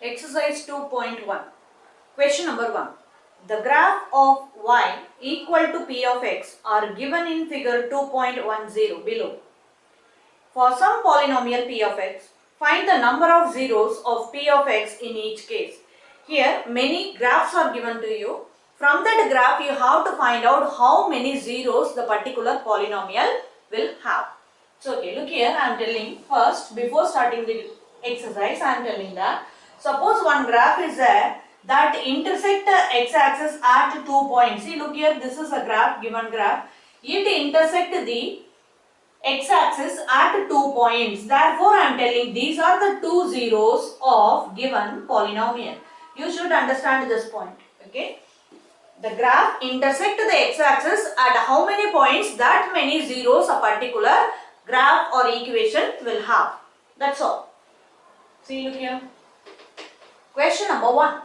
Exercise 2.1. Question number 1. The graph of y equal to p of x are given in figure 2.10 below. For some polynomial p of x, find the number of zeros of p of x in each case. Here many graphs are given to you. From that graph you have to find out how many zeros the particular polynomial will have. So okay, look here, I am telling first, before starting the exercise, I am telling that suppose one graph is there that intersect the x-axis at 2 points. See, look here, this is a graph, given graph. It intersect the x-axis at 2 points. Therefore, I am telling these are the two zeros of given polynomial. You should understand this point. Okay. The graph intersect the x-axis at how many points, that many zeros a particular graph or equation will have. That's all. See, look here. Question number 1.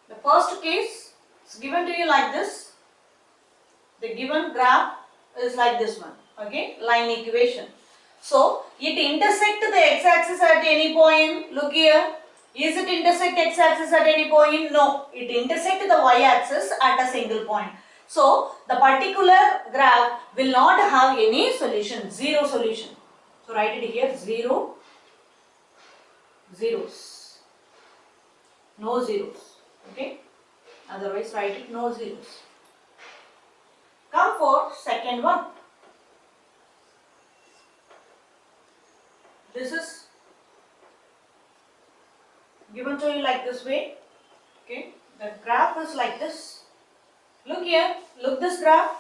The first case is given to you like this. The given graph is like this one. Okay, line equation. So, it intersect the x-axis at any point. Look here. Is it intersect x-axis at any point? No. It intersect the y-axis at a single point. So, the particular graph will not have any solution. Zero solution. So, write it here. Zero. Zeros. No zeros. Okay. Otherwise, write it no zeros. Come for second one. This is given to you like this way. Okay, the graph is like this. Look here, look this graph.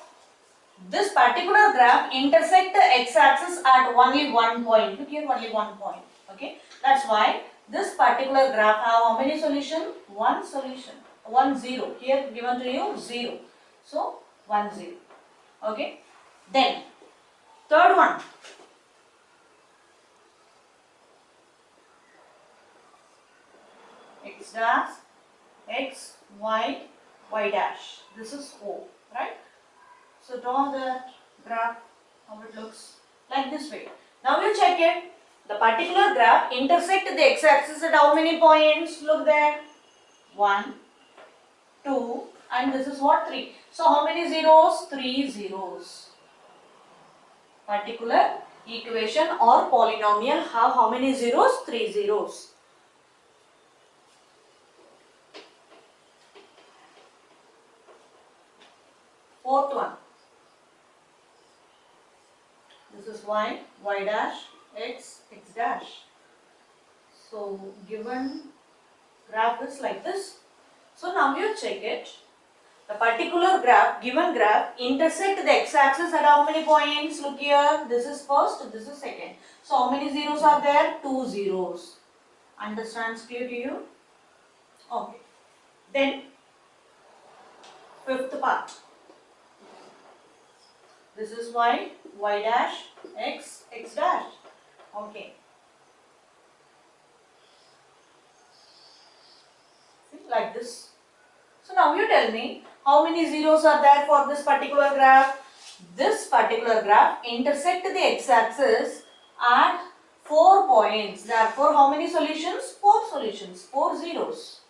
This particular graph intersect the x-axis at only one point. Look here, only one point. Okay, that's why this particular graph have how many solution? One solution. 1 0. Here given to you 0. So 1 0. Okay. Then third one. X dash, x, y, y dash. This is O, right? So draw that graph, how it looks like this way. Now you check it. The particular graph intersect the x-axis at how many points? Look there. 1, 2, and this is what? 3. So how many zeros? 3 zeros. Particular equation or polynomial have how many zeros? 3 zeros. Fourth one. This is y, y dash, x, x dash. So given graph is like this. So now you check it. The particular graph, given graph, intersect the x-axis at how many points? Look here. This is first, this is second. So how many zeros are there? 2 zeros. Understands clear to you? Okay. Then fifth part. This is y, y dash, x, x dash. Okay. Like this. So now you tell me how many zeros are there for this particular graph. This particular graph intersect the x-axis at 4 points. Therefore, how many solutions? 4 solutions. 4 zeros.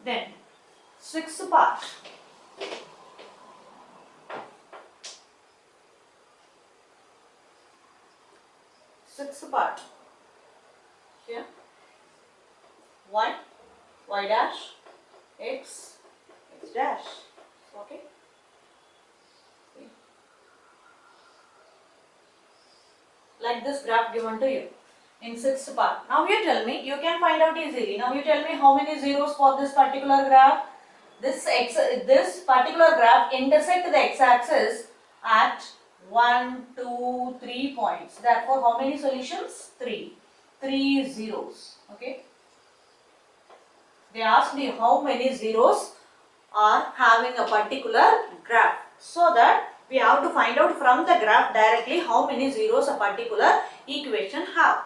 Then, sixth part. Sixth part. Here. Y, y dash, x, x dash. Okay. See. Like this graph given to you in sixth part. Now you tell me, you can find out easily. Now you tell me how many zeros for this particular graph. This particular graph intersect the x-axis at 1, 2, 3 points. Therefore, how many solutions? 3. 3 zeros. Okay. They asked me how many zeros are having a particular graph. So that we have to find out from the graph directly how many zeros a particular equation have.